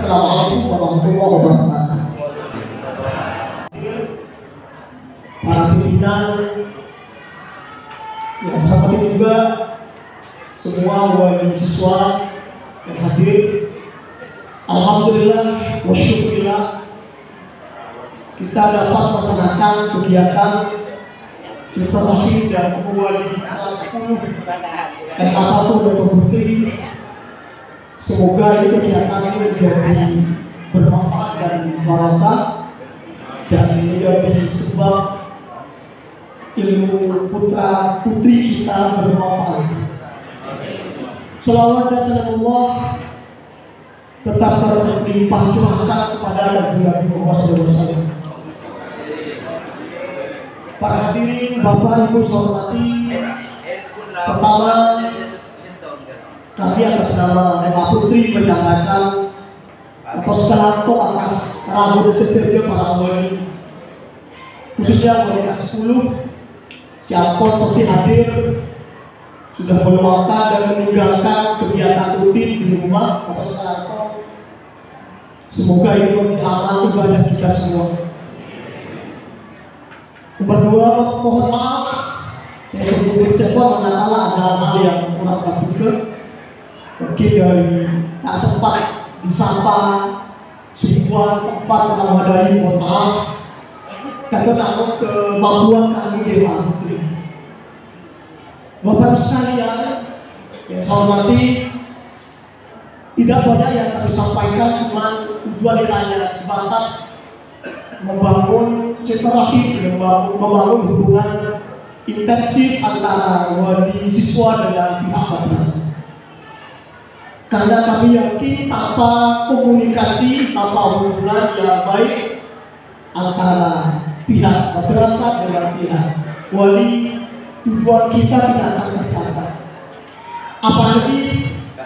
Assalamualaikum warahmatullahi wabarakatuh. Para pimpinan yang saya hormati juga semua wali siswa yang hadir. Alhamdulillah wa syukurillah kita dapat melaksanakan kegiatan silaturahim dan wali kelas 10 MA1 Dr. Putri. Semoga ini kegiatan ini menjadi bermanfaat dan barokah dan menjadi sebab ilmu putra putri kita bermanfaat. Shalawat dan salamullah tetap terlimpah curahkan kepada Nabi Muhammad SAW. Para hadirin, Bapak Ibu saya hormati, pertama kami atas nama MA Putri menyampaikan atau salatu atas rambut seterja para wali, khususnya wali kelas 10 siapapun seperti hadir sudah meluangkan dan meninggalkan kegiatan rutin di rumah atau salatu. Semoga ini menjadi amal ibadah kita semua. Nomor 2, mohon maaf saya sebelum bersekolah mengenal ada hal yang kurang tertutup. Mungkin dari tak sempat disapa sebuah tempat memadai, mohon maaf. Kata namun kemampuan kami di MA Putri. Bapak sekalian yang saya hormati, tidak banyak yang kami sampaikan, cuma tujuan hanya sebatas membangun silaturahim, membangun hubungan intensif antara wali siswa dengan pihak madrasah. Karena kami yakin tanpa komunikasi, tanpa hubungan yang baik antara pihak madrasah dengan pihak wali, tujuan kita tidak akan tercapai. Apalagi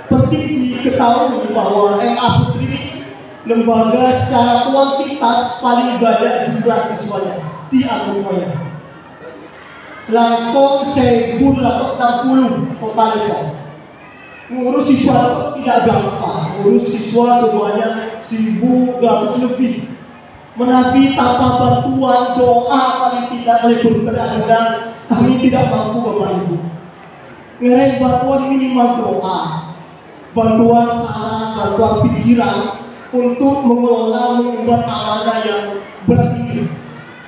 penting diketahui bahwa MA Putri lembaga secara kuantitas paling banyak jumlah siswanya di Anugerah. Langkung 1.860 totalnya. Ngurus siswa itu tidak gampang. Ngurus siswa semuanya 1.200 lebih. Menabi tanpa bantuan doa paling tidak oleh berkenan kami tidak mampu, Bapak Ibu. Ngereng bantuan minimal doa, bantuan saran, bantuan pikiran untuk mengelola mengubah amanah yang berat ini.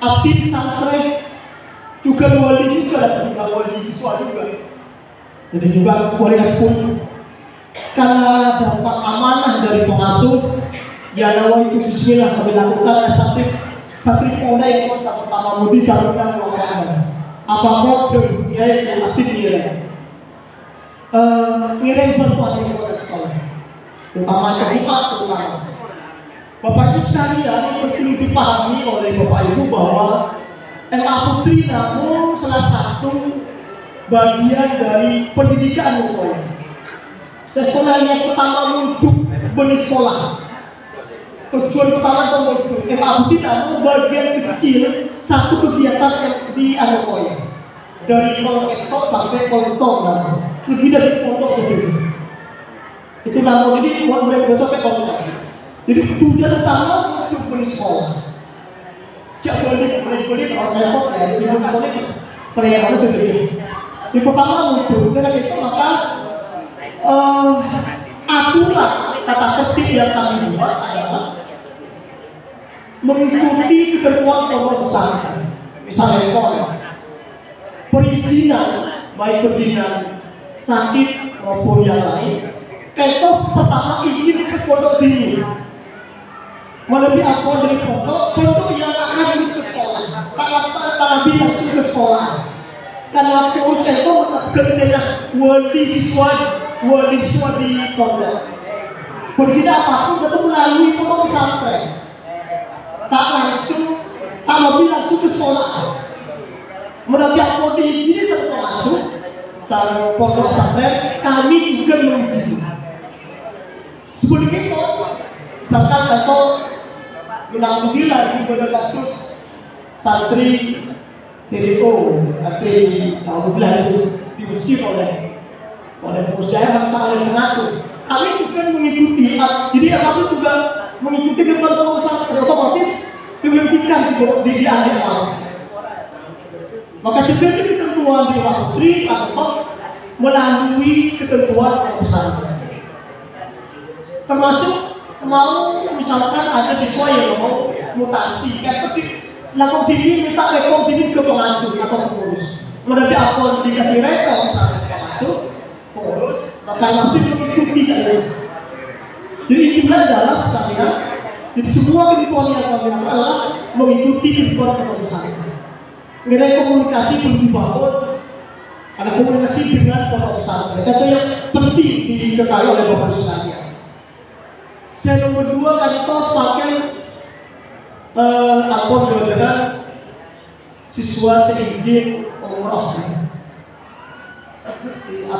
Abdi santri juga wali juga, bukan wali siswa juga. Jadi juga wali asuh. Karena dapat amanah dari pengasuh, ya nawaitu bismillah kami lakukan santri pemuda yang pertama mudi saluran wakana. Apa kode yang aktif ngirim bantuan kepada sekolah, terutama terutama. Bapak Ibu sekalian, perlu dipahami oleh Bapak Ibu bahwa MA Putri namun salah satu bagian dari pendidikan Mukoya. Sekolah yang pertama untuk bersekolah. Tujuan pertama untuk MA Putri namun bagian kecil satu kegiatan di Mukoya. Dari kolektor sampai kolektor, lebih dari kolektor sendiri. Itu namun ini uang mereka sampai kolektor. Jadi tujuan utama untuk bersekolah. Jangan boleh orang repot ya, di sekolah perayaan sendiri. Di pertama untuk dengan itu maka aturan kata tertib yang kami buat adalah mengikuti ketentuan pondok pesantren. Misalnya perizinan, baik perizinan sakit maupun yang lain. Kayak pertama izin ke pondok dini. Lebih awal dari pondok yang akan ke sekolah. Tanpa langsung ke sekolah. Karena proses itu kerjanya wali siswa di pondok. Perizinan apapun tetap melalui pondok pesantren. Tak lebih langsung ke sekolah. Mendapat kondisi serta masuk sang pondok pesantren, kami juga mengizinkan. Sebelum itu, misalkan contoh menanggulangi di beberapa kasus santri TDO, santri alhamdulillah itu diusir oleh pengurus daerah, oleh pengasuh. Kami juga mengikuti, jadi kami juga mengikuti ketentuan pesantren, otomatis diberhentikan di akhir tahun. Maka sebagai ketentuan di Putri atau melalui ketentuan pesantren. Termasuk mau misalkan ada siswa yang mau mutasi, lakukan diri minta rekom diri ke pengasuh atau pengurus. Mendapat akun dikasih rekom misalkan pengasuh, pengurus, maka nanti mengikuti kalian. Jadi inilah adalah sekalian. Jadi semua ketentuan yang kami adalah mengikuti ketentuan pesantren. Mengenai komunikasi perlu dibangun. Ada komunikasi dengan Bapak pesantren. Itu yang penting diketahui oleh Bapak sekalian. Yang nomor 2 kami tos pakai akun dengan siswa seizin umroh.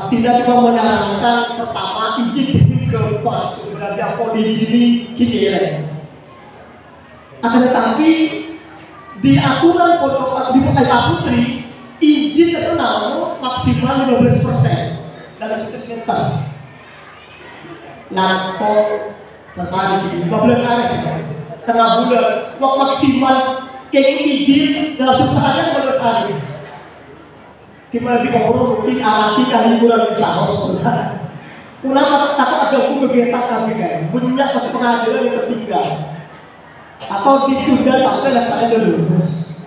Tidak cuma menyarankan pertama izin ke pasuk dari akun izin kiri. Akan tetapi di aturan pondok di Putri izin terkenal maksimal 15% dalam satu semester. Lampo sekali 15 hari setengah bulan waktu maksimal kayak izin dalam setahun 15 hari. Gimana di Bogor mungkin arti kali bulan bisa saudara. Kurang takut ada hukum kegiatan kami kayak banyak pengadilan yang tertinggal atau ditunda sampai dasarnya lulus.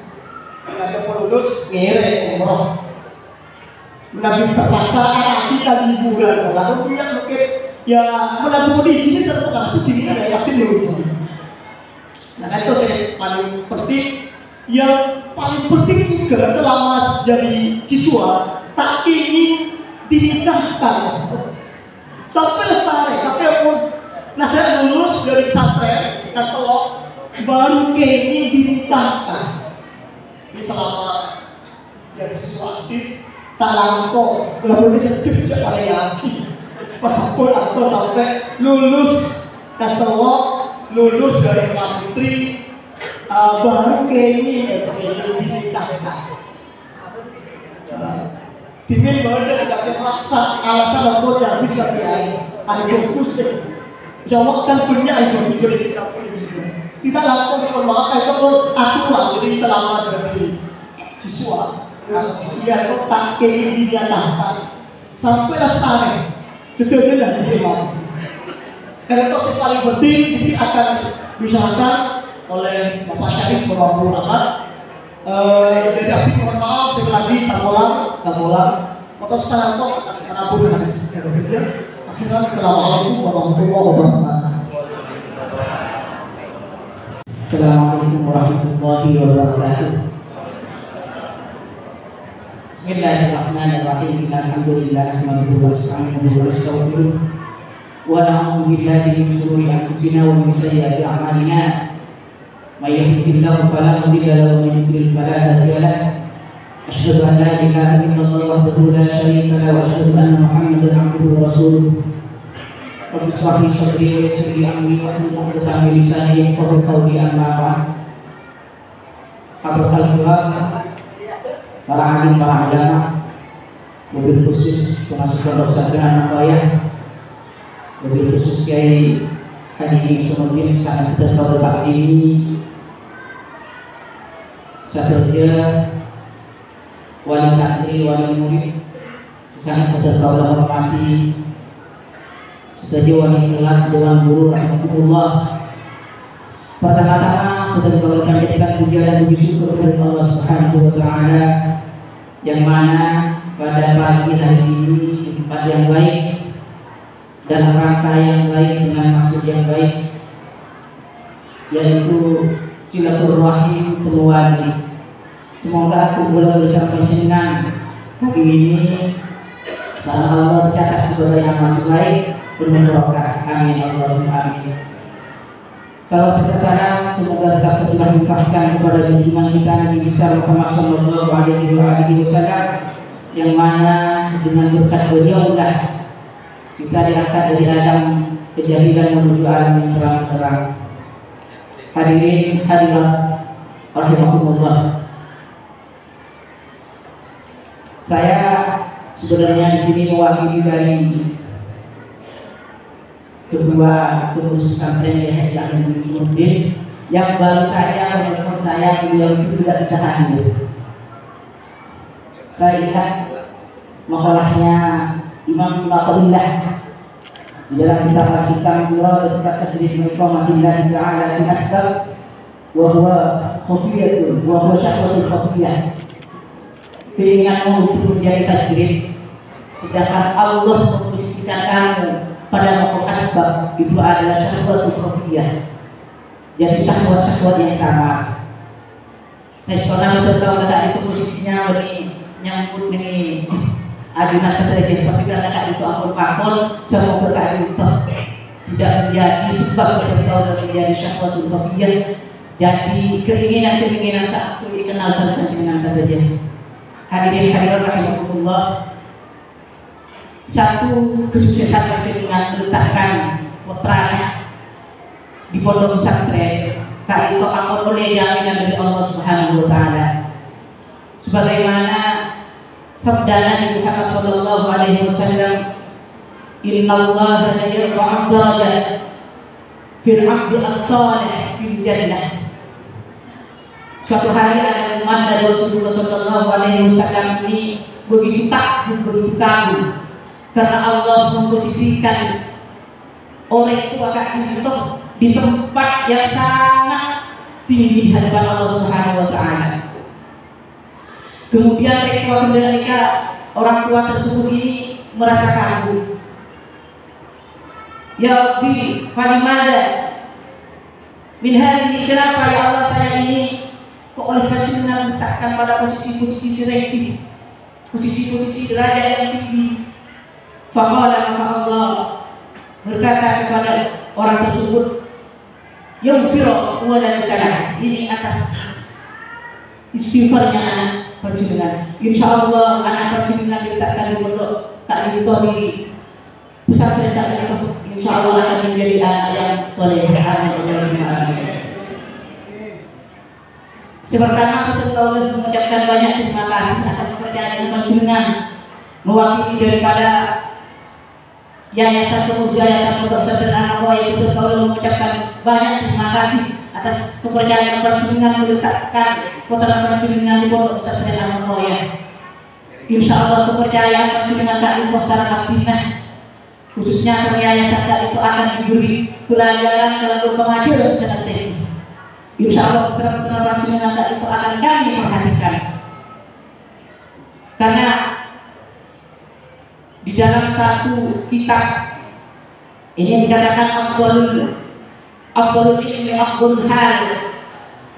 Ada lulus ngere umroh. Nabi terpaksa arti kali liburan lalu punya mungkin ya menabung di sini satu kasus ini ada yakin lulus. Nah itu yang paling penting. Yang paling penting juga selama jadi siswa tak ingin dinikahkan sampai selesai, sampai pun nah saya lulus dari pesantren Kastelok baru ingin dinikahkan. Jadi selama jadi siswa aktif tak lampau belum bisa kerja pada yakin pasapun atau sampai lulus Kastelok, lulus dari Putri baru kayaknya dinikahkan. Dimin baru dia dikasih maksa alasan apa yang bisa diaih. Ada fokus jawabkan punya itu bisa dinikahkan. Tidak lakukan permainan itu pun aturan jadi selama dari siswa. Kalau siswa itu tak kayaknya dinyatakan sampai selesai setelah dan dia. Karena itu yang paling penting ini akan diusahakan oleh Bapak Syarif Bapak Muhammad. Dari api mohon maaf sekali lagi kamulang atau secara tok secara bodoh dan secara kerja. Akhirnya assalamualaikum warahmatullahi wabarakatuh. Assalamualaikum warahmatullahi wabarakatuh. Bismillahirrahmanirrahim. Alhamdulillah nahmaduhu wa nasta'inuhu wa nastaghfiruh wa na'udzu billahi min shururi anfusina wa min sayyiati a'malina. May yahdihillahu fala mudilla lahu wa may yudlil fala hadiya lahu. Asyhadu an la ilaha illallah wahdahu la syarika lahu wa asyhadu anna Muhammadan 'abduhu wa rasuluh. Rabbi shrah li sadri wa yassir li amri wahlul 'uqdatam min lisani yafqahu qawli amma ba'd. Hadratul kiram, para alim, para ulama, mobil khusus termasuk pondok pesantren Al-Hidayah, mobil khusus Kiai Haji Muhammad sangat terhormat ini. Sahaja wali santri, wali murid sangat terhormati. Sahaja wali kelas, dewan guru rahmatullah. Pertama-tama kita mengucapkan puja dan puji syukur kepada Allah Subhanahu wa taala yang mana pada pagi hari ini di tempat yang baik dan rangka yang baik dengan maksud yang baik, yaitu silaturahim terwali. Semoga kumpulan bersama panjenengan hari ini salam Allah tercatat sebagai yang masih baik penuh berkah. Amin Allahumma amin. Salam serta salam semoga tetap terlimpahkan kepada junjungan kita Nabi besar Muhammad sallallahu alaihi wasallam yang mana dengan berkat beliaulah kita diangkat dari alam kejahilan menuju alam yang terang-terang. Hadirin hadirat rahimakumullah. Saya sebenarnya di sini mewakili dari kedua pengurus pesantren yang Nurdin yang baru saja menelpon saya, beliau itu tidak bisa hadir. Saya lihat makalahnya Imam Ibn di dalam kitab Al-Hikam beliau ketika tajrid iqamatillah ta'ala fi asbab wa huwa khafiyatun wa huwa syahwatul khafiyah. Keinginanmu untuk menjadi tajrid, sedangkan Allah memposisikan kamu pada pokok asbab itu adalah syahwatul khafiyah. Jadi syahwat-syahwat yang sama. Saya pernah bertahu dekat itu posisinya nyambut ini adunan saja, tapi karena dekat itu ampun pakon, semoga dekat itu tidak menjadi sebab bertahu dan menjadi syahwatul khafiyah. Jadi keinginan-keinginan satu dikenal satu keinginan saja. Hadirin hadirat rahimakumullah, satu kesuksesan dengan meletakkan putranya di pondok pesantren kali itu akan oleh jaminan dari Allah Subhanahu wa taala. Sebagaimana sabda Nabi Muhammad sallallahu alaihi wasallam, "Innallaha la yarfa'u darajat fil 'abdi as-salih fil jannah." Suatu hari ada umat dari Rasulullah sallallahu alaihi wasallam ini begitu takjub, begitu kagum karena Allah memposisikan orang tua kaki itu di tempat yang sangat tinggi di hadapan Allah Subhanahu wa taala. Kemudian mereka orang tua tersebut ini merasa kagum. Ya Rabbi, falimada min hadhihi, kenapa ya Allah saya ini kok oleh Panjenengan letakkan pada posisi-posisi tinggi, posisi-posisi derajat yang tinggi. Faqala, maka Allah berkata kepada orang tersebut, yaghfiru wa la talah, ini atas istighfarnya anak Panjenengan. Insyaallah anak Panjenengan diletakkan di pondok taklim di pesantren taklim, insyaallah akan menjadi anak yang saleh. Amin. Sepertama kita mengucapkan banyak terima kasih atas kepercayaan Panjenengan mewakili daripada Yayasan Pengurus Yayasan Pondok Pesantren An-Nawawi, itu mengucapkan banyak terima kasih atas kepercayaan Panjenengan meletakkan putra Panjenengan di Pondok Pesantren An-Nawawi. Insyaallah kepercayaan Panjenengan tak lupa secara aktifnya, khususnya yayasan itu akan diberi pelajaran dalam pengajaran secara teknis. Insyaallah putra-putra Panjenengan itu akan kami perhatikan, karena di dalam satu kitab ini dikatakan afdalul ilmi afdalul hal,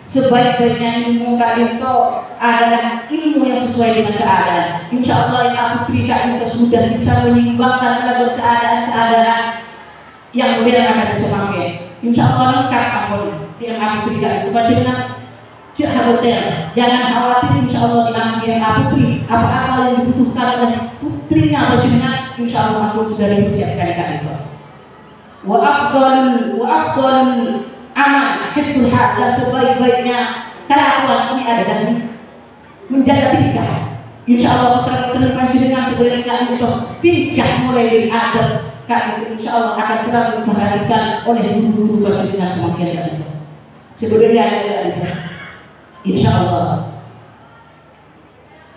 sebaik-baiknya ilmu kalian itu adalah ilmu yang sesuai dengan keadaan. Insyaallah yang aku berikan itu sudah bisa menyeimbangkan dalam keadaan yang modern akan disemakai. Insyaallah lengkap ampun yang aku berikan itu Panjenengan. Jangan khawatir, insyaallah yang aku beri apa-apa yang dibutuhkan oleh putrinya Panjenengan, insyaallah aku sudah dipersiapkan kan itu. Wa afdalul amal hifdzul haq, dan sebaik-baiknya kelakuan ini adalah menjaga tingkah. Insyaallah putra-putra Panjenengan sebenarnya untuk tingkah mulai dari adab kan itu insyaallah akan selalu diperhatikan oleh guru-guru Panjenengan semakin dari itu. Sebenarnya insyaallah.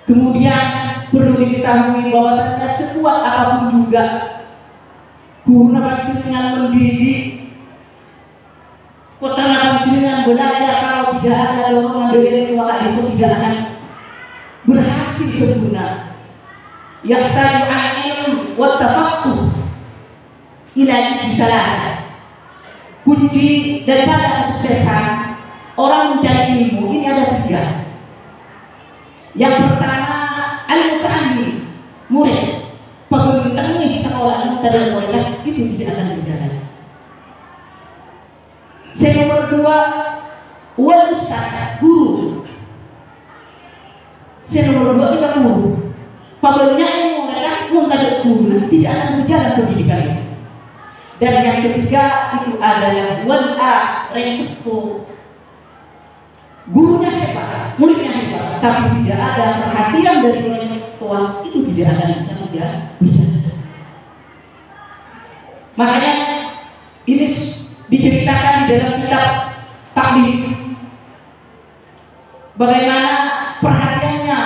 Kemudian perlu diketahui bahwasanya sekuat apapun juga guru Panjenengan mendidik, putra Panjenengan belajar, kalau tidak ada dorongan dari tua itu tidak akan berhasil sempurna. Yahtaju al-ilm wa tafaqquh ila salah. Kunci daripada kesuksesan orang mencari ilmu ini ada tiga. Yang pertama, al-muta'allim, murid, pengetahuan sekolah dan murid itu tidak akan berjalan. Yang nomor dua, wal ustaz, guru. Yang nomor dua kita guru. Apabila ilmu adalah mengajar guru, tidak akan berjalan pendidikan. Dan yang ketiga itu adalah wal-a, resiko. Gurunya hebat, muridnya hebat, tapi tidak ada perhatian dari orang tua, itu tidak akan bisa berjalan. Makanya Ini diceritakan di dalam kitab Taklim. Bagaimana perhatiannya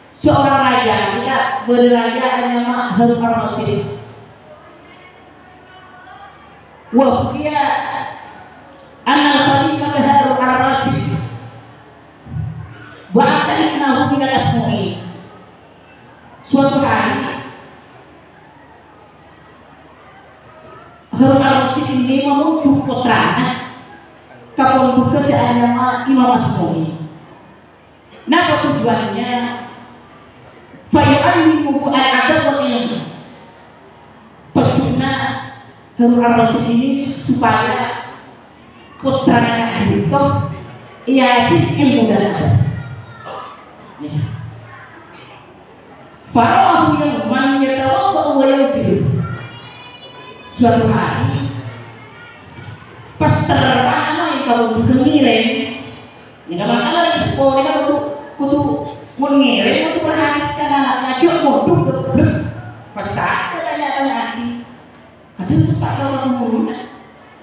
seorang raja, kita berraja nama Harun al-Rasyid. Wahia anal khalifah Harun al-Rasyid wa'ata'inahu minal asmu'i. Suatu hari Harun al-Rasyid ini menuduh putranya kapolri kesean nama Imam Asmu'i. Napa tujuannya? Fayu'allimuhu al-adab wal ilm. Tujuannya Harun al-Rasyid ini supaya putranya itu ia ilmu dan adab. Farahu yawman yatawadda'u wa yusiru. Suatu hari pas terpana yang kamu ngirim, ini kalau ada sekolah ini kamu kudu ngirim untuk perhatikan anak cok moduk geblek pas saat tanya hati kadang saat orang muruna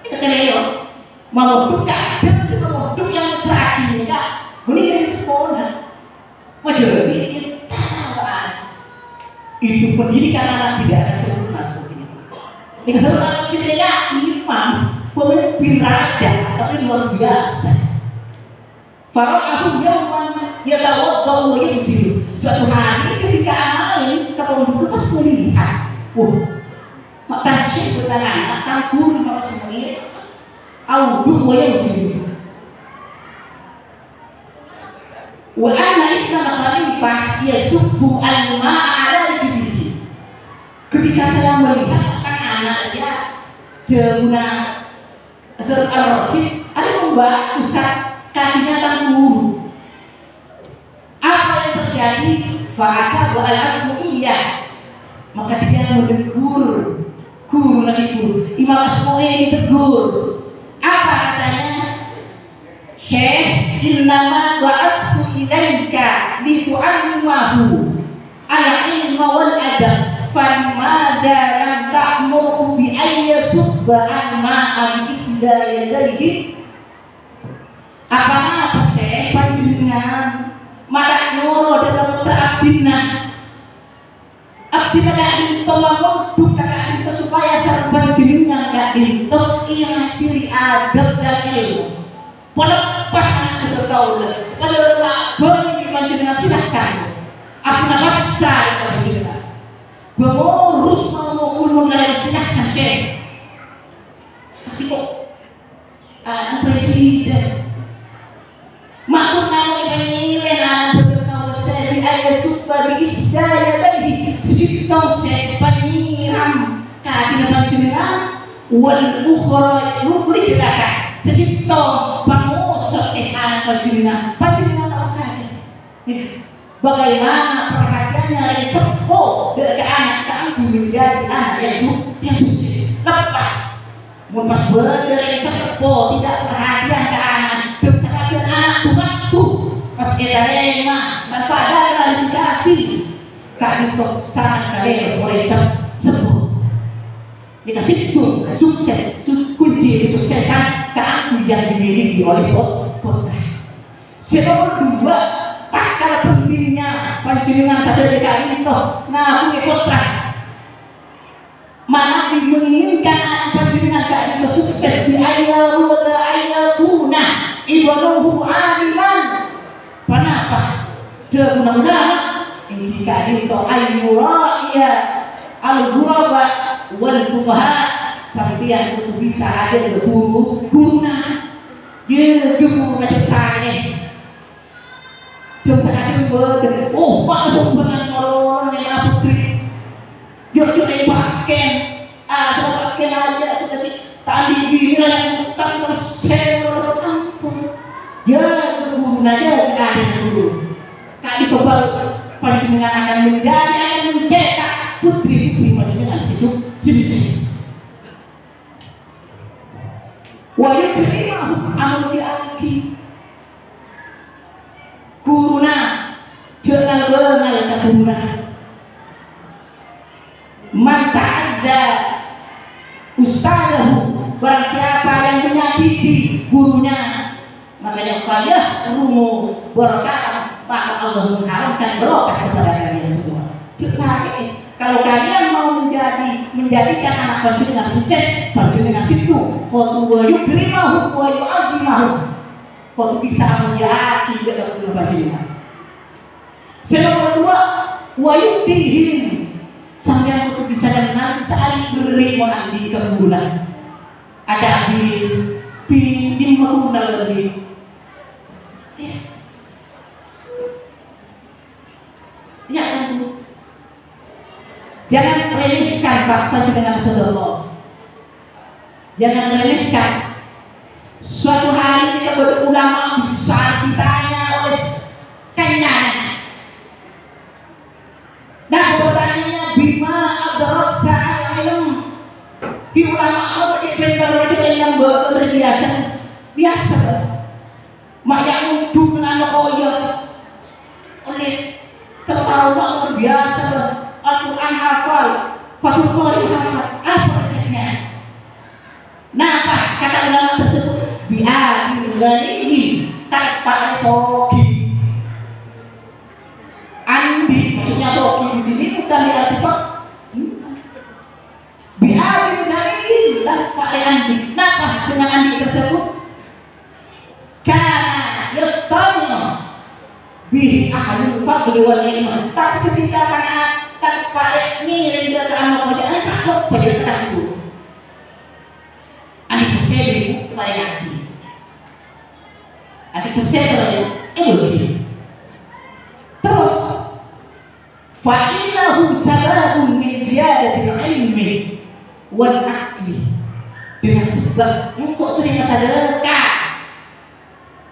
kita kena mau moduk kadang sih moduk yang sakit kak ini sekolah wajar ini itu pendidikan anak tidak akan sempurna seperti itu. Jika harus sisanya imam, pemimpin raja, tapi luar biasa. Fara'ahu yawman yatawadda'u wa yusiru. Suatu hari ketika anak kapolri itu pas melihat, maka syekh bertanya, takut mau semuanya, audu wa yusiru. Wa anna ibna khalifah yasubbu al-ma'a ala jibihi. Ketika saya melihat anak-anaknya Harun al-Rasyid ada membasuhkan kakinya sang guru. Apa yang terjadi? Fa'ata wa al-Asmu'iyah. Maka dia menegur guru lagi guru. Imam Asmu'i tegur. Apa katanya? Syekh, innama ba'athu ilaika litu'allimahu al-ilma wal adab falimada lam ta'muru bi ayyasubba al-ma'a bi ihda yadayhi. Apa Syekh panjenengan madak noro dalam terabdina abdina kak dinto mamuduk kakak dinto supaya serban jenengan kak dinto iya diri adab dan ilmu. Pelepas anak itu kau le, pada boleh panjenengan silahkan. Apa nama saya panjenengan? Pengurus mau ulun kalian silahkan Syekh. Tapi kok presiden makmur nama yang nilai anak kau saya di ayat supaya hidayah lagi. Situ saya penyiram kaki panjenengan wal ukhra nukri kita. Sesito pangusap sehan panjenengan tahu saja bagaimana perhatiannya dari sepuh dari anak menjadi anak yang sukses lepas pas dari sepuh tidak perhatian ke anak perhatian anak waktu pas kita lema tanpa ada klarifikasi kak itu sangat kalian oleh sepuh dikasih itu sukses kunci kesuksesan kamu yang dimiliki oleh putra. Nomor dua, tak kalah pentingnya panjenengan sadar kali itu. Nah, punya putra. Mana menginginkan anak panjenengan kali itu sukses di ayat wala ayat kuna ibaduhu aliman. Kenapa? Dia mudah-mudahan ini kali itu ayyura ya al-ghuraba wal fuqaha. Sampai itu bisa ada ke guru dia guru macam saya yang saya berden masuk dengan orang yang putri dia juga pakai sudah pakai aja sudah tadi bila yang utang terus saya ampun dia guru aja ada guru kali kebal panjenengan akan mencetak putri panjenengan sisuk wa yukrimahu amal diaki guruna jangan bengal ke guruna man ta'adda ustadahu barang siapa yang menyakiti gurunya, makanya fayah rumu berkata maka Allah mengharamkan berkah kepada kalian semua. Sakit. Kalau kalian mau menjadikan anak panjenengan sukses, panjenengan situ qatu wa yukrimahu wa yu'azzimahu. Qatu bisa menjadi dalam guru panjenengan. Yang kedua, wa yutihim. Sampai qatu bisa dan saling beri menandi kebulan. Ada habis pindim mengunal lebih. Ya kan? Jangan remehkan fakta dengan saudara. Jangan remehkan. Suatu hari kita berulama besar ditanya oleh kenyang. Dan pertanyaannya bima adrakta al-ilm. Di ulama apa pintar-pintar yang berbiasa biasa. Mak yang untung dengan koyo oleh tertawa luar biasa. Al-Quran hafal, Fathul Qorib hafal, apa resepnya? Nah, kata ulama tersebut bi'adil ghanihi tanpa soki. Andi, maksudnya soki di sini bukan diartikan bi'adil ghanihi tanpa andi. Kenapa dengan andi tersebut? Karena yastanya bihi ahlul fadli wal ilmu. Tapi ketika tanpa ini dan anak aja takut pada takut. Adik kesel kepada yaki. Adik kesel begitu. Terus fa'innahu sababun min ziyadatil ilmi wal aqli. Dengan sebab engkau sering sedekah,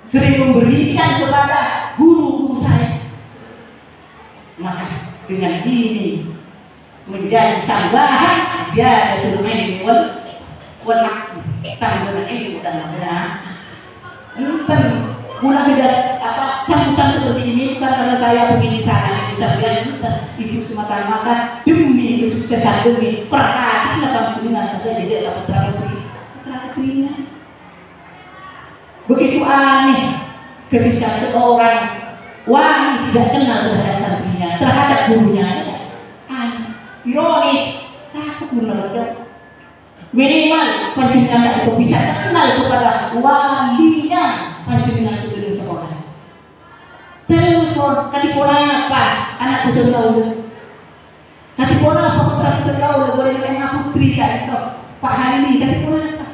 sering memberikan kepada guru-guru saya, maka dengan ini menjadi tambahan ziyadatul ilmi wal aqli, tambahan ilmu dan makna. Enten mulai dari sambutan seperti ini bukan karena saya begini sana bisa bilang itu semata-mata demi kesuksesan, demi perhatian panjenengan saja tidak putra putrinya. Begitu aneh ketika seorang wali tidak kenal terhadap santrinya, terhadap gurunya. Ironis, sakit benar. Minimal panjenengan itu bisa kenal kepada walinya panjenengan sebelum sekolah. Telepon, katipun apa anak putri gaul? Katipun apa putra putri gaul? Boleh dengan putri kan itu Pak Hari, katipun apa?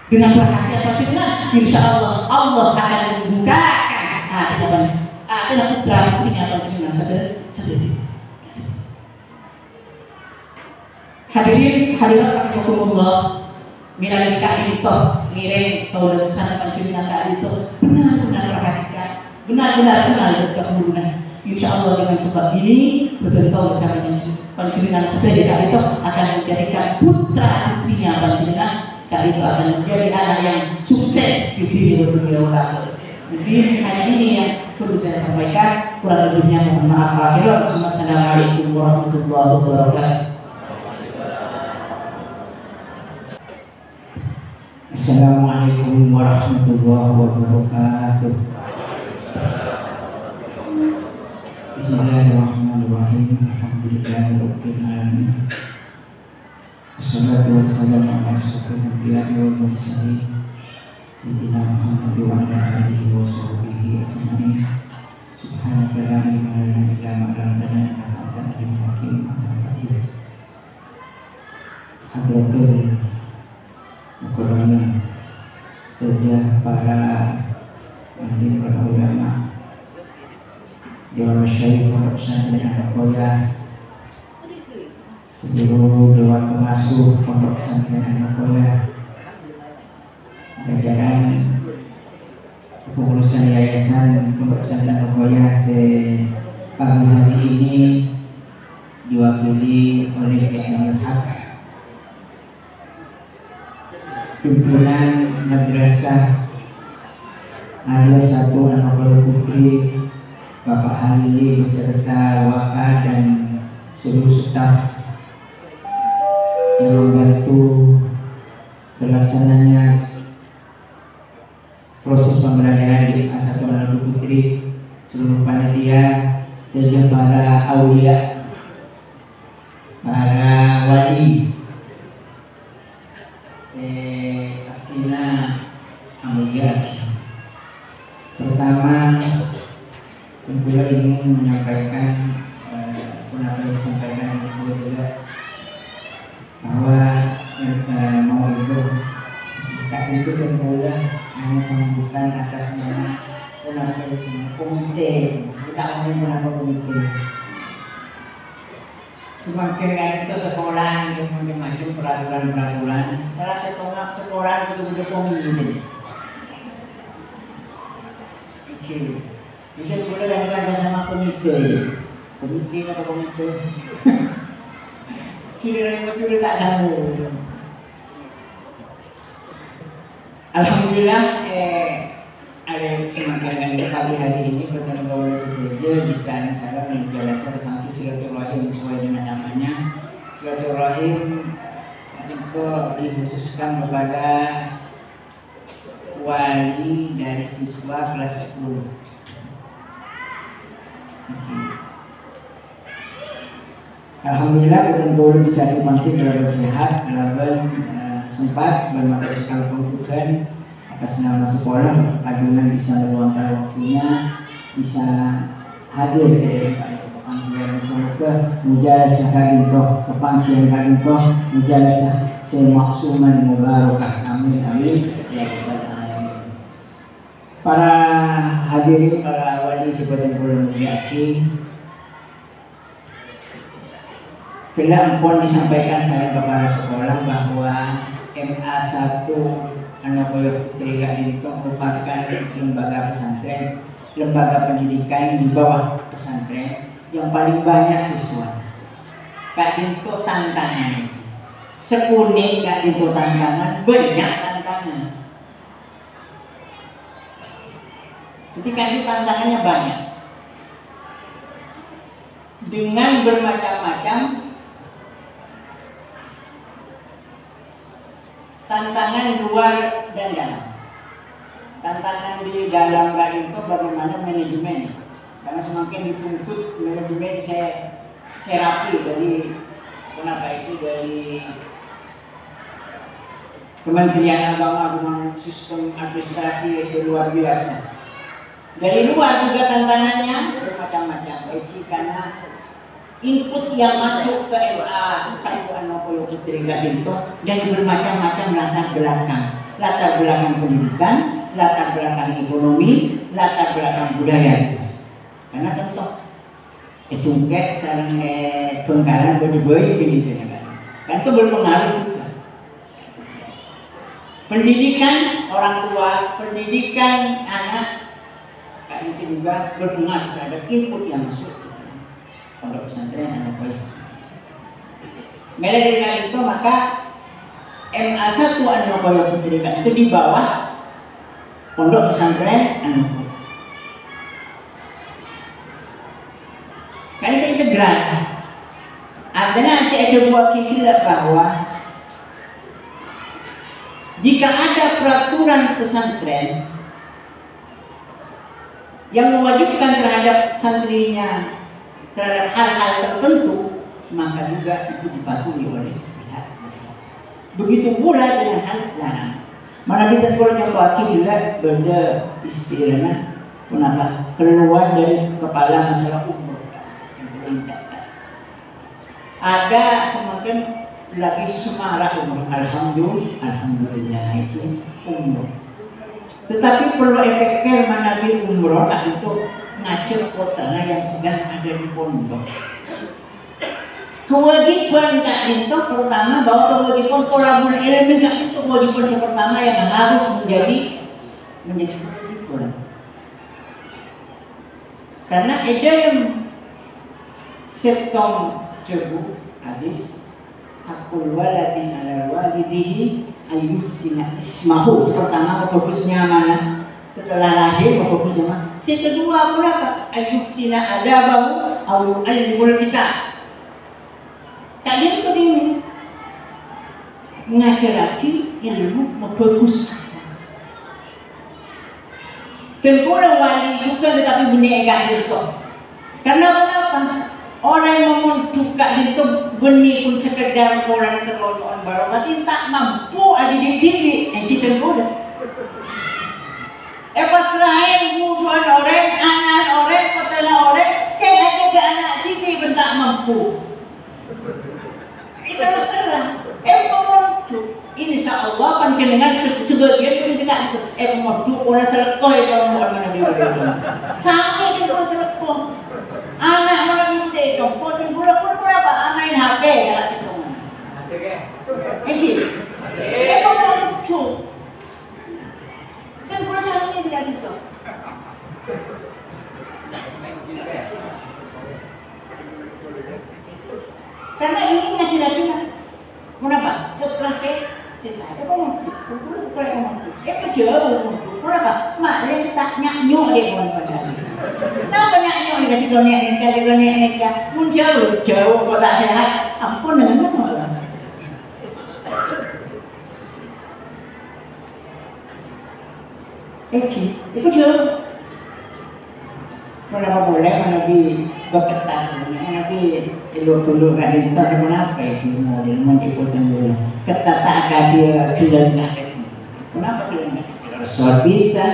Dengan perhatian panjenengan, insya Allah akan membukakan hati dengan putra putrinya panjenengan sedih. Hadirin hadirat rahimakumullah, mina nikah itu miring kalau dalam sana panjenengan kali itu benar-benar perhatikan, benar-benar kenal kekebunan. Insya Allah dengan sebab ini betul-betul bersama panjenengan sedaya kali itu akan menjadikan putra putrinya panjenengan kali itu akan menjadi anak yang sukses di dunia akhirat. Mungkin hanya ini yang perlu saya sampaikan. Kurang lebihnya mohon maaf. Assalamualaikum warahmatullahi wabarakatuh. Assalamualaikum warahmatullahi wabarakatuh. Bismillahirrahmanirrahim. Alhamdulillahirabbil alamin. Wassalatu wassalamu ala asyrofil anbiya'i wal mursalin sayyidina Muhammad wa ala alihi wa sahbihi ajma'in. Subhanaka la ilma lana illa ma 'allamtana innaka antal alimul hakim. Hadratul Mukarramin, sedia para ahli para ulama, dewan masyayikh pondok pesantren An-Nakoyah, seluruh dewan pengasuh pondok pesantren An-Nakoyah, jajaran kepengurusan yayasan pondok pesantren An-Nakoyah pagi hari ini diwakili oleh Imam Haq, pimpinan madrasah alias 1 An-Nakoyah Putri, Bapak Halili beserta Waka dan seluruh staf yang membantu terlaksananya proses pembelajaran di A1 Manado Putri, seluruh panitia, seluruh para aulia, para wali, Aktina Amulia. Pertama, tentunya ingin menyampaikan apa yang disampaikan di sini juga, bahwa mau itu tentunya hanya sambutan atas nama komite. Kita ngomongin kenapa komite. Semakin itu sekolah yang macam peraturan-peraturan, salah setengah sekolah betul-betul komite. Jadi boleh dengan nama komite atau komite. Ciri tak sanggup. Alhamdulillah ada semakin pagi hari ini bertemu oleh saja bisa saya menjelaskan tentang silaturahim sesuai dengan namanya. Silaturahim itu dikhususkan kepada wali dari siswa kelas 10. Alhamdulillah betul-betul bisa dipanggil dalam sehat, dalam sempat bermakna sekali pembukaan atas nama sekolah, agungan bisa meluangkan waktunya, bisa hadir dari panggilan kemuka, mujalasah kagintoh, kepanggilan kagintoh, mujalasah semaksuman mubarakah, amin amin ya rabbal alamin. Para hadirin, para wali seperti yang boleh yakin, bila ampun disampaikan saya kepada sekolah bahwa MA1 Anokoyo Putri Gadinto merupakan lembaga pesantren, lembaga pendidikan di bawah pesantren yang paling banyak siswa. Gadinto tantangan, sekuning Gadinto tantangan, banyak tantangan. Ketika itu tantangannya banyak, dengan bermacam-macam tantangan luar dan dalam. Tantangan di dalam itu bagaimana manajemen, karena semakin dituntut manajemen saya serapi dari Kementerian Agama dengan sistem administrasi yang luar biasa. Dari luar juga tantangannya bermacam-macam, baik karena input yang masuk ke MA satu Anokoyo Putri Gadinto dan bermacam-macam latar belakang pendidikan, latar belakang ekonomi, latar belakang budaya. Karena tentu itu kayak sarang Bengkalan berdua begitu kan itu berpengaruh juga. Pendidikan orang tua, pendidikan anak, kan itu juga berpengaruh terhadap input yang masuk pondok pesantren Anokoyo. Mulai dari kali itu maka MA1 Anokoyo Putri itu di bawah pondok pesantren Anokoyo. Karena itu integral. Artinya saya coba kira bahwa jika ada peraturan pesantren yang mewajibkan terhadap santrinya terhadap hal-hal tertentu, maka juga itu dipatuhi oleh pihak madrasah. Begitu pula dengan hal larang. Mana kita yang wakil juga benda istilahnya kenapa keluar dari kepala masalah umur yang perlu dicatat. Ada semakin lagi semarak umur, alhamdulillah itu umur. Tetapi perlu efeknya manabil umroh untuk ngacir kotanya yang sedang ada di pondok. Kewajiban Kak Dinto pertama bahwa kewajiban tolabul ilmi Kak itu kewajiban yang pertama yang harus menjadi kewajiban. Karena ada yang setong cebu hadis akul waladi ala walidihi ayyuhsina ismahu. Pertama bagusnya mana? Setelah lahir bagusnya mana? Si kedua pula ayyuhsina adabahu aw yu'allimul kita. Kalian itu ini mengajar lagi ilmu membagus. Tengkurang wali juga tetapi benih agak itu. Karena apa? Orang yang memunjuk kak itu benih pun sekedar orang terlalu barokatin tak mampu ada di tinggi yang kita muda. Pas lain buduan orang, anak orang, petela orang, kayak ada anak tinggi tak mampu. Itu harus terang. Memunjuk. Insya Allah panjenengan sebagian pun tidak itu. Memunjuk orang selekoh itu orang mana dia. Sampai itu orang selekoh. Anak orang muda itu, poten pura berapa? Anak yang HP salah situ. Ini, lucu. Dan pura salahnya tidak gitu. Karena ini ngaji-ngaji. Kenapa? Kelasnya sisa. Itu mau, pura mau. Jauh. Kenapa? Maknya tak nyanyi deh kawan-kawan. Kenapa nyanyi dikasih dunia, pun jauh kok tak sehat. Ampun dengan apa? Itu jauh. Kenapa boleh Nabi berketat? Nabi dulu kan itu ada kenapa itu mau diikutin dulu. Ketat tak kaji sudah. Kenapa tidak? Soal bisa.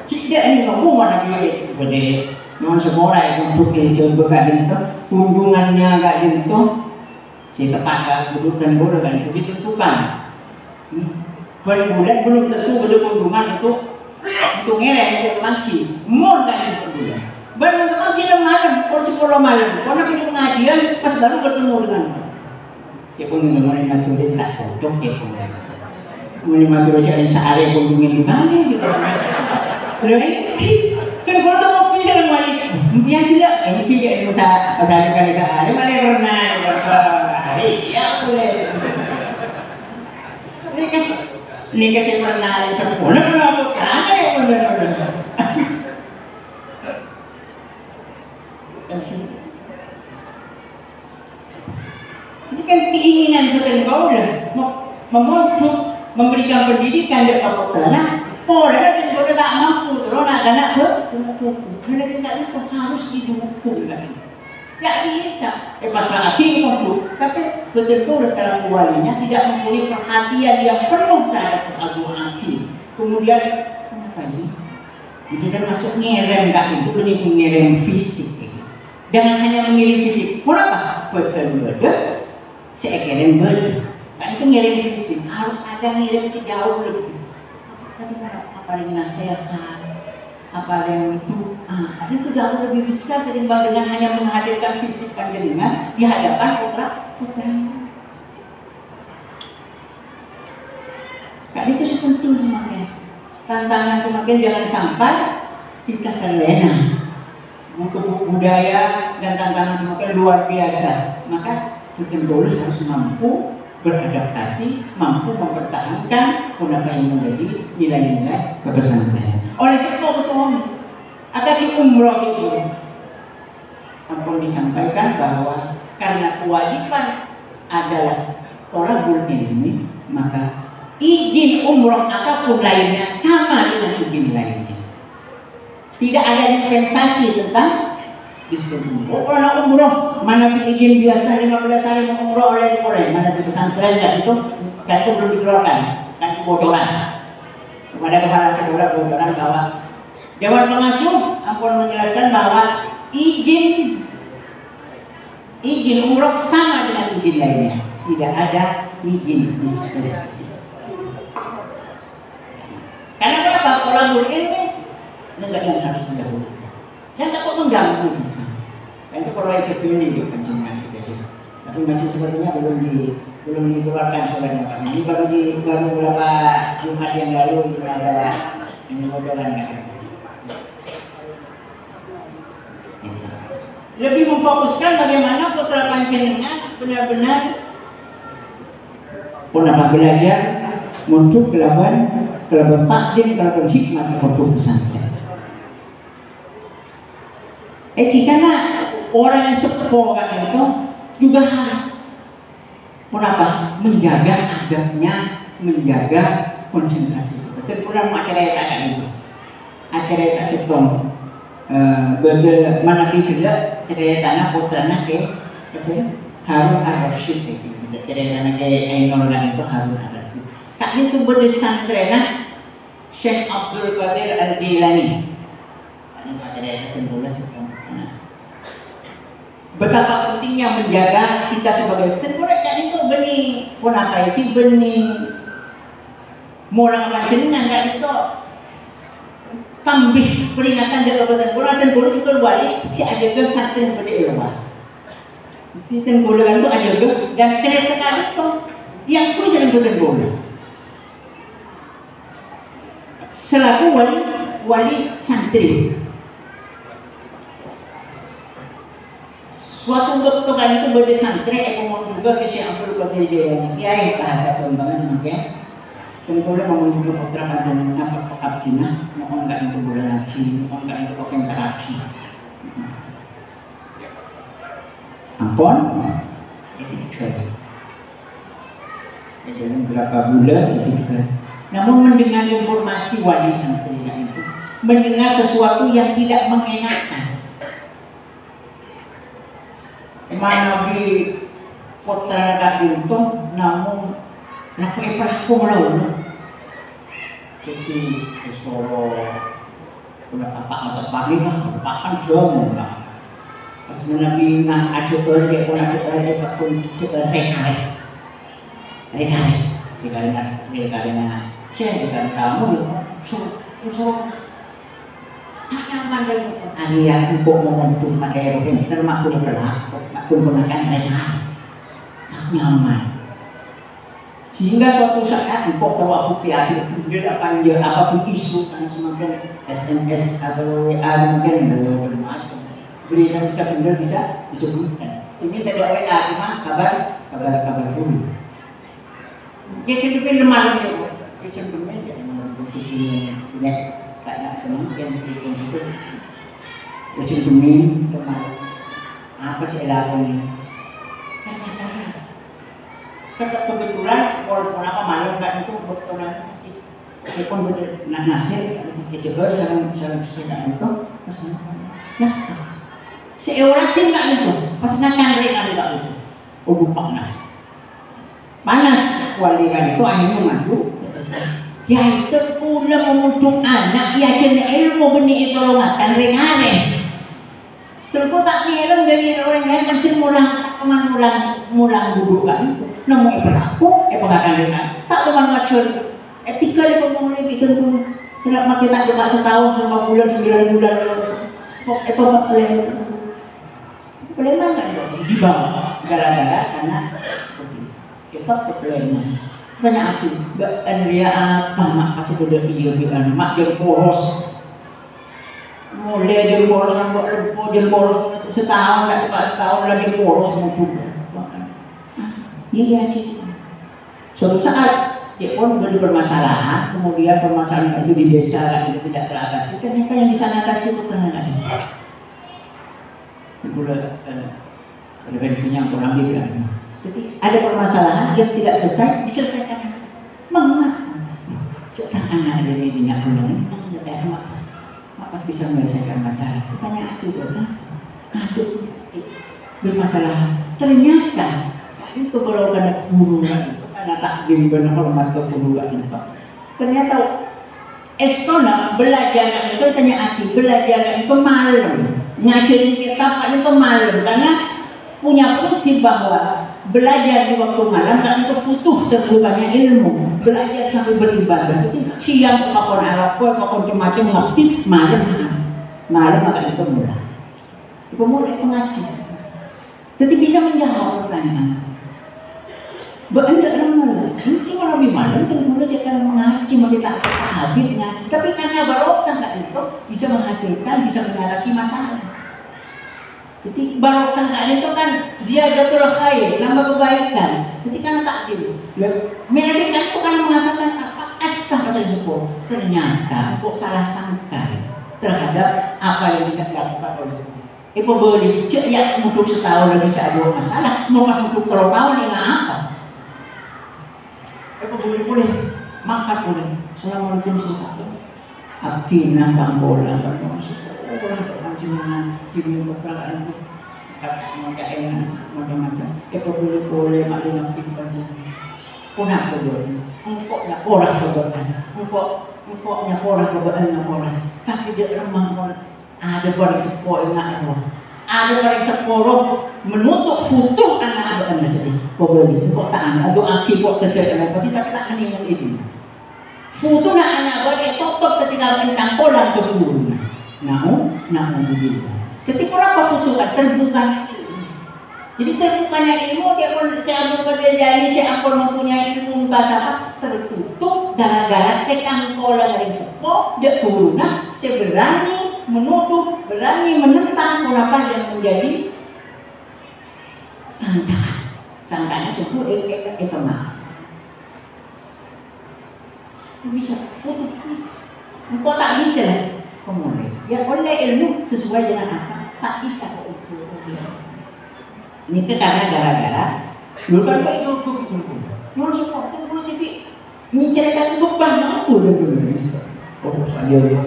Tidak ini ngomong mana dia gede. Non semua yang untuk coba kali itu kunjungannya kali itu si tetangga budukan bodoh kan itu ditentukan. Bulan belum tentu belum kunjungan untuk ngelak untuk mangki. Mau kan itu bulan. Baru untuk mangki malam, kalau sekolah malam, kalau kita pengajian pas baru bertemu dengan. Dia pun mengenai macam dia tak cocok dia pun. Mengenai macam macam sehari kunjungin di mana gitu. Kan kalau tu mau pilih orang wali, dia tidak. Ini dia masa kali sehari malah renang, hari ya boleh. Ini kasih renang sepuluh, kenapa? Ada yang benar. Itu kan keinginan bukan kau lah, memujuk, memberikan pendidikan dekat putra. Orang yang sudah tak mampu, orang nak anak karena kita itu harus didukung kan? Tak bisa. Pasal akhir mampu, tapi betul-betul secara walinya tidak mempunyai perhatian yang penuh terhadap Abu Akhir. Kemudian kenapa ini? Kita masuk ngerem tak itu lebih mengirim fisik. Jangan hanya mengirim fisik. Kenapa? Betul-betul sekian betul. Kan itu ngirim fisik harus ada ngirim sejauh lebih. Apa yang nasihat, apa yang itu jauh lebih besar ketimbang dengan hanya menghadirkan fisik panjenengan di hadapan putra. Kan itu sepenting semakin tantangan semakin jangan sampai kita terlena. Budaya dan tantangan semakin luar biasa. Maka betul-betul harus mampu beradaptasi, mampu mempertahankan apa yang menjadi nilai-nilai kepesantren. Oleh sebab itu, ada di umroh itu, ampun disampaikan bahwa karena kewajiban adalah thalabul ilmi, maka izin umroh apapun lainnya sama dengan izin lainnya. Tidak ada dispensasi tentang orang umroh mana izin biasa 15 hari umroh oleh mana di pesantren kan itu belum dikeluarkan kan kebodohan kepada kepala sekolah kebodohan bahwa Dewan Pengasuh ampun menjelaskan bahwa izin umroh sama dengan izin lainnya, tidak ada izin dispensasi. Karena kenapa? Thalabul ilmi enggak yang harus didahului dan takut mengganggu. Itu kalau itu pilih pancingan gitu. Tapi masih sepertinya belum dikeluarkan suratnya Pak. Ini baru beberapa Jumat yang lalu ada ini modelan kan. Lebih memfokuskan bagaimana putra panjenengan benar-benar belajar untuk kelaban takdim, kelaban hikmah untuk pesantren. Karena orang yang sepuh kan itu juga harus Kenapa? Menjaga adabnya, menjaga konsentrasi. Betul kurang acara tak itu. Acara tak setong. Mana bila cerita tanah putranya ke Harun Ar-Rasyid itu. Cerita tanah ke Ainul itu Harun Ar-Rasyid. Kak itu berdesan cerita Syekh Abdul Qadir Al-Jilani. Ini cerita tentulah setong. Betapa pentingnya menjaga kita sebagai tentulah kak itu benih pun apa itu benih mulang jenengan kak itu tambih peringatan dari kabupaten Bola dan Bola itu wali si ajaga santri yang berilmu. Si Bola itu ajaga dan cerita kali itu yang ku jadi kabupaten Bola. Selaku wali santri. Suatu waktu kan itu bagi santri, aku mau juga ke Syekh Abdul Qadir Jilani. Ya, bahasa kembangnya semakin. Kemudian mau juga putra kajian apa pekap Cina, mau enggak itu bulan lagi, mau enggak itu kokeng terapi. Ampun, itu juga. Dalam berapa bulan itu juga. Namun mendengar informasi wali santri itu, mendengar sesuatu yang tidak mengenakan. Mana di putra itu, namun nak pelaku melawan. Jadi Solo udah apa pagi mah pakan jom lah. Pas menabi nak ada orang pun rekare. Rekarena saya dengan kamu so nyaman dari hari yang kok momentum pakai roken termakul pelak, makul menggunakan rekare. Nyaman. Sehingga suatu saat kok tahu bukti akhir kemudian apapun isu karena semakin SMS atau WA semakin bermacam berita bisa benar bisa disebutkan. Ini tadi WA cuma kabar dulu. Dia cenderung lemah itu, dia cenderung jadi punya tak nak semakin itu. Dia cenderung lemah. Apa sih lakukan? Kebetulan kalau apa malam kan itu berkenan masjid. Pun nak nasir itu sering itu pas ya seorang sih nggak itu pas ngakan mereka juga itu panas wali kan itu akhirnya ngadu ya itu pula memuncung anak ya jenis ilmu benih itu lo ngakan mereka terus tak ngeleng dari orang lain macam mulang duduk kan namun pelaku pengakan dengan tak teman macam etika di pemulai itu pun selama kita coba setahun 5 bulan 9 bulan peleman kan di bawah gara-gara karena seperti itu peleman banyak aku gak dia apa mak kasih udah iya mak jadi poros mulai jadi poros jadi poros setahun tak cepat setahun lagi poros muncul iya sih. Suatu saat dia pun bermasalahan, kemudian permasalahan itu di desa itu tidak teratasi. Ternyata yang bisa mengatasi itu karena ada. Kemudian referensinya kurang gitu kan. Jadi ada permasalahan yang tidak selesai diselesaikan. Mama, coba anak dari dinak ulang ini mak pas bisa menyelesaikan masalah. Tanya aku aduh bermasalah. Ternyata itu kalau kena guru kan itu karena takdim benar hormat ke guru kan itu ternyata sekolah belajar kan itu tanya aku belajar kan itu malam ngajarin kitab kan itu malam karena punya prinsip bahwa belajar di waktu malam kan itu butuh terbukannya ilmu belajar sampai beribadah itu siang pakon Arab pakon macam ngerti malam akan itu mulai pengajian jadi bisa menjawab pertanyaan Benda ramai, mungkin orang lebih malam tentu saja mengaji, mau tidak habis ngaji. Tapi karena barokah kan itu bisa menghasilkan, bisa mengatasi masalah. Jadi barokah kan itu kan dia jatuh khair, nambah kebaikan. Jadi karena takdir, menjadikan itu kan menghasilkan apa? Astagfirullah saja kok. Ternyata kok salah sangka terhadap apa yang bisa dilakukan oleh pembeli. Cek ya muncul setahun lagi bisa ada masalah, mau pas muncul 3 tahun ini apa? boleh. Mangkat boleh. Assalamualaikum warahmatullahi wabarakatuh. Abdi nang kambola kan orang cimin keterangan itu sekat mengkain macam-macam. Boleh maklum abdi panjang. Punah boleh. Engkoknya orang kebetulan. Engkoknya orang kebetulan orang. Tapi dia remah ada barang sepuluh anak Allah. Ada barang sepuluh menutup futuh anak Allah sendiri. Kau boleh. Kau tak anak. Atau aki kau terjadi apa? Tapi tak kena yang ini. Futuh nak anak Allah tutup ketika bentang kolam ke futuh. Namu begitu. Ketika orang futuh kan terbuka. Jadi terbukanya ilmu dia pun saya ambil kerja saya akan mempunyai ilmu bahasa tertutup gara-gara ketangkolan dari sepo dia turunah seberani menuduh berani menentang apa yang menjadi sangkaan sebut ekema bisa foto engkau tak bisa kemudian ya oleh ilmu sesuai dengan apa tak bisa kok ini karena gara-gara dulu kan kayak itu nyuruh semua itu tapi ini cerita cukup banyak dulu oh saya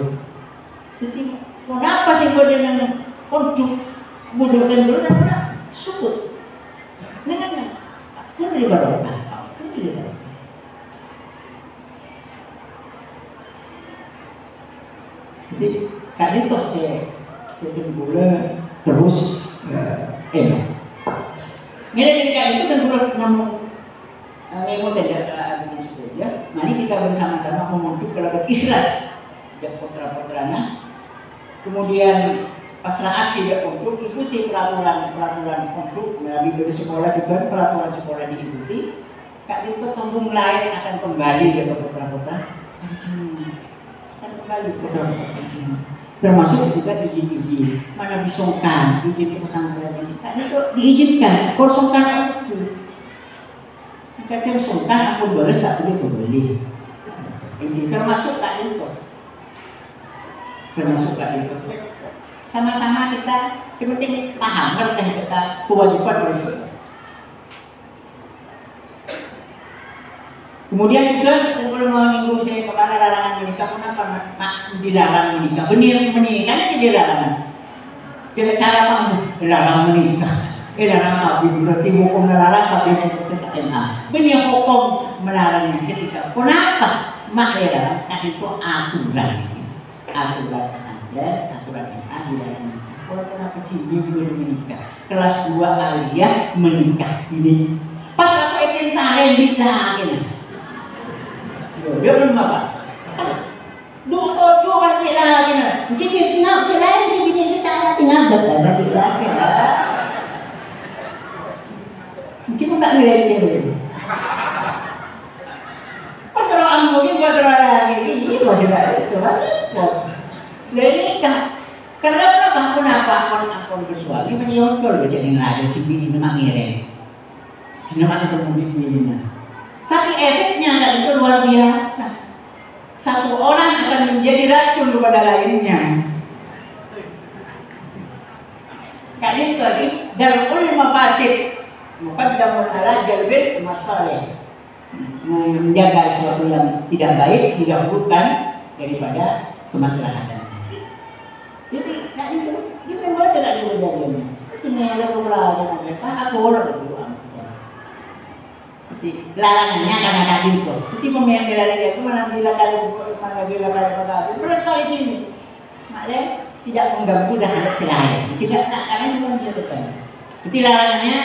jadi kenapa sih gue dengan konjuk budurkan dulu kan udah syukur dengan pun dari barokah pun dari barokah jadi tadi toh saya timbulnya terus enak. Dari itu kan sudah namun mengikut tidak dengan sebelumnya. Mari kita bersama-sama menuju kalau ikhlas dan putra-putranya. Kemudian pasrah tidak untuk ikuti peraturan untuk melalui sekolah juga peraturan sekolah diikuti. Kak itu tembung lain akan kembali ke putra-putra. Akan kembali putra-putra. Termasuk juga izin-izin mana disongkan izin pesantren ini kan itu diizinkan kosongkan itu kadang songkan aku balas tak boleh beli ini termasuk tak itu sama-sama kita yang penting paham ngerti kita kewajiban berisiko. Kemudian juga kalau mau minggu saya kepada larangan menikah, kenapa dilarang menikah? Benih menikah sih dilarang. Jadi cara kamu dilarang menikah, dilarang apa? Berarti hukum melarang tapi tidak enak. Benih hukum melarangnya ketika kenapa? Mak dilarang kasih itu aturan pesantren, aturan yang dilarang. Kalau kenapa cium belum menikah? Kelas 2 aliyah menikah ini. Pas aku ingin tarik nikah ini. Dia belum apa? Dua kali lagi nak. Mungkin saya selain saya bikin saya tinggal besar lagi. Mungkin pun tak nilai dia. Pas terlalu ambil buat terlalu lagi. Ini masih tak itu kan? Jadi kenapa aku bersuami masih yongkol berjadi lagi. Cibi di nama ngirim. Di nama itu mobil. Tapi efeknya itu luar biasa. Satu orang akan menjadi racun kepada lainnya. Kali itu lagi darul mafasid. Muqaddamul ala jalbil masalih. Menjaga sesuatu yang tidak baik didahulukan daripada kemaslahatan. Jadi kali itu dia membuat tidak kejadian. Sini ada beberapa apa aku orang itu. Larangannya karena tadi itu. Jadi pemain bela-bela itu mana bila kali belas kali ini. Makanya tidak mengganggu dan ada selain. Tidak karena itu kan dilakukan. Jadi larangannya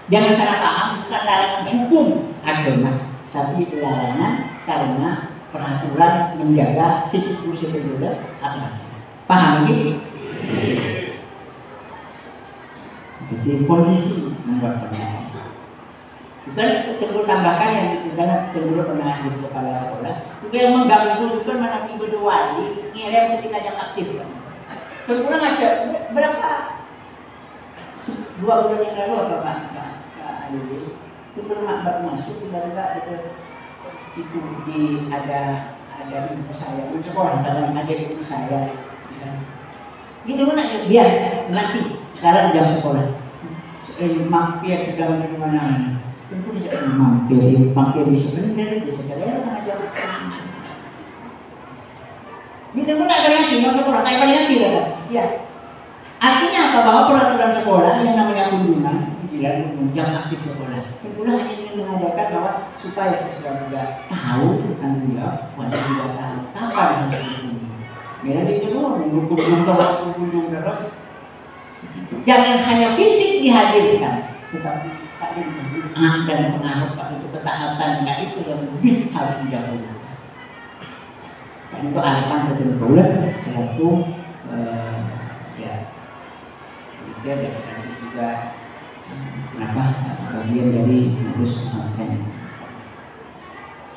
jangan salah paham, bukan larangan hukum agama, tapi larangan karena peraturan menjaga siklus aturan. Paham ini? Jadi kondisi membuat kondisi. Dan terlalu tambahkan yang terlalu pernah di kepala sekolah juga yang mengganggu juga mana ibu wali ini ada yang ketika yang aktif kan terkurang aja berapa 2 bulan yang lalu apa Pak Alwi itu pernah masuk tiba-tiba itu di ada ibu saya di sekolah dalam ada ibu saya gitu kan aja biar nanti sekarang jam sekolah mampir sedang di mana tentu tidak mampir bisa benar bisa kalian mengajar. Itu pun tak yakin, maka orang tak yakin ya. Artinya apa? Bahwa peraturan sekolah yang namanya kunjungan, jam aktif sekolah, tentulah hanya ingin mengajarkan bahwa supaya siswa juga tahu tentang dia, wajib juga tahu kapan harus berkunjung. Mereka itu mengukur terus, berkunjung terus. Jangan hanya fisik dihadirkan, tetapi keadaan dan pengaruh itu ketaatan, itu yang lebih harus didahulukan. Dan itu alasan betul-betul selaku ya itu dan sekaligus juga kenapa bagian dari ngurus pesantren.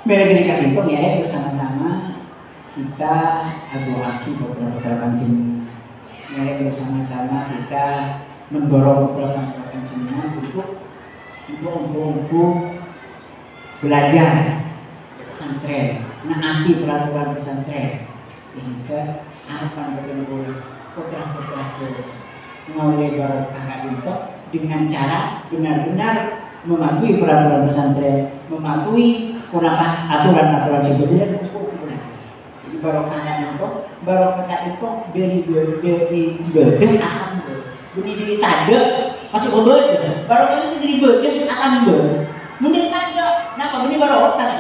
Mereka itu ya bersama-sama kita advokasi beberapa panjenengan. Mereka bersama-sama kita mendorong beberapa panjenengan untuk belajar pesantren, menaati peraturan pesantren, sehingga harapan betul-betul putra-putra mengoleh barokah itu dengan cara benar-benar mematuhi peraturan pesantren, mematuhi aturan-aturan sebetulnya untuk benar. Jadi barokah itu dari bedeng akan dari tanda masih berbeda. Barokah itu dari bedeng akan menjadi tanda. Kenapa? Ini barokah.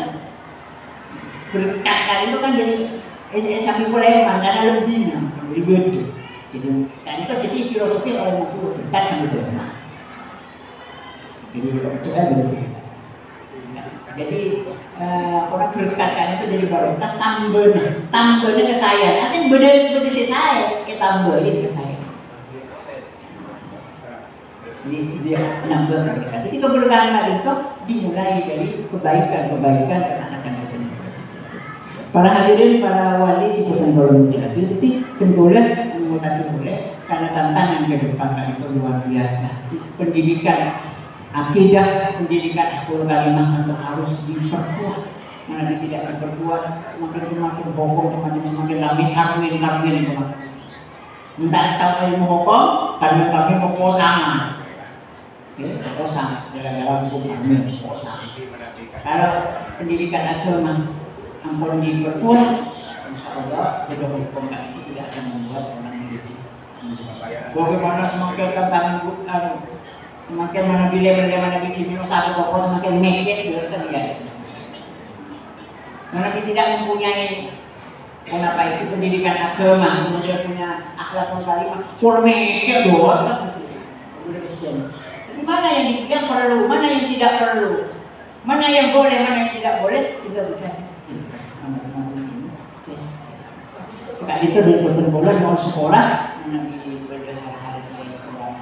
Berkat itu kan jadi sapi poleman karena lebihnya dari beda. Jadi kan itu jadi filosofi orang itu berkat sampai poleman. Jadi itu kan berbeda. Jadi orang berkat kan itu jadi barokah tambahnya ke saya. Artinya beda si saya, kita tambahin ke saya. Jadi dia menambah keberkahan. Jadi keberkahan itu dimulai dari kebaikan ketaatan kita. Para hadirin, para wali sebutan golongan jadi tenggolah mengutasi boleh karena tantangan ke depan itu luar biasa. Pendidikan akidah, pendidikan akhlak kalimah itu harus diperkuat. Mana dia tidak diperkuat, semakin bohong, semakin lamin. Minta tahu ilmu hukum, kami hukum sama. Kosa, gara-gara hukum kami kosa. Kalau pendidikan agama ampun diperkuat, insya Allah jodoh hukum itu tidak akan membuat orang menjadi. Bagaimana semakin tantangan semakin mana bila biji minum satu toko semakin mekek berarti ya. Mana tidak mempunyai kenapa itu pendidikan agama, kemudian punya akhlak kalimah, kurmekek doang udah kesian. Mana yang perlu, mana yang tidak perlu, mana yang boleh, mana yang tidak boleh, sudah bisa. Sekali itu dari bulan mau sekolah, menabi hal-hal sebagai kurang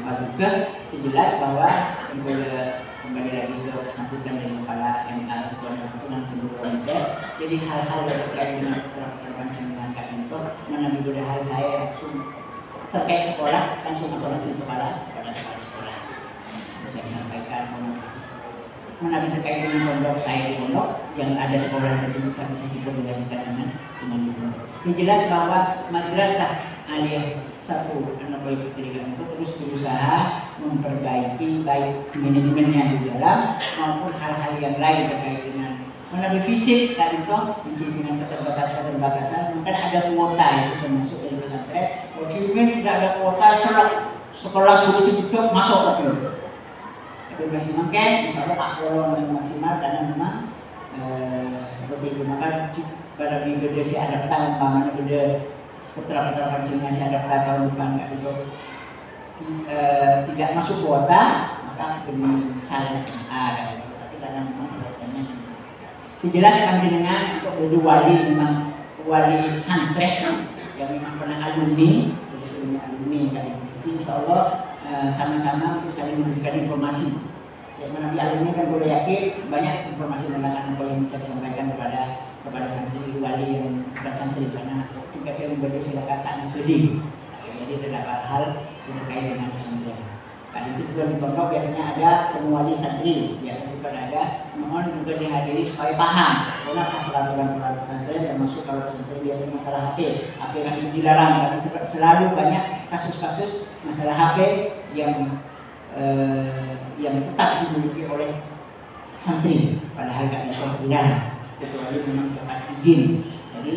paduka, sejelas bahwa kembali lagi ke sambutan dari kepala MA Sekolah Kebetulan Kedua Muda. Jadi hal-hal yang terkait dengan terpanjang itu, menabi hal saya langsung terkait sekolah langsung langsung kepada sekolah. Bisa disampaikan menabi terkait dengan pondok saya di pondok yang ada sekolah yang bisa dikomunikasikan dengan pondok. Yang jelas bahwa madrasah aliyah 1 anak bayi pendidikan itu terus berusaha memperbaiki baik manajemennya di dalam maupun hal-hal yang lain terkait dengan menabi fisik tadi itu dengan keterbatasan mungkin ada kuota itu termasuk dari pesantren. Kalau tidak ada kuota sekolah sudah itu masuk ke tapi maksimalkan, insya Allah Pak Kolon maksimal karena memang seperti itu maka pada minggu dia sih ada tahun mana beda putra-putra kancingnya sih ada tahun depan nggak itu tidak masuk kuota maka demi saya ada tapi karena memang kuotanya sejelas panjenengan untuk jadi wali memang wali santren yang memang pernah alumni dari sebelumnya alumni kan itu insya Allah sama-sama untuk saling memberikan informasi. Saya menabi alumni kan boleh yakin banyak informasi tentang anak yang bisa disampaikan kepada santri wali yang bukan santri karena juga dia membaca sila kata studi. Jadi terdapat hal terkait dengan pesantren. Kan itu juga di pondok biasanya ada wali santri, biasanya juga ada mohon juga dihadiri supaya paham. Karena peraturan pesantren termasuk kalau pesantren biasanya masalah HP kan dilarang karena selalu banyak kasus-kasus masalah HP yang yang tetap dimiliki oleh santri, padahal gak ada pembedaan kecuali memang dapat izin. Jadi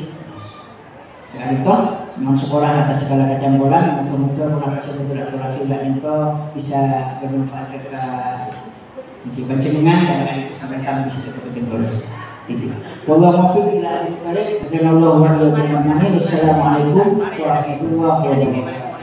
sekali toh memang sekolah atas segala kacang bola, mudah-mudahan pola tersebut laki itu bisa bermanfaat bagi panjenengan karena itu sampai kami bisa dapetin terus. Wallahu muwaffiq ila aqwamit thoriq. Assalamualaikum warahmatullahi wabarakatuh.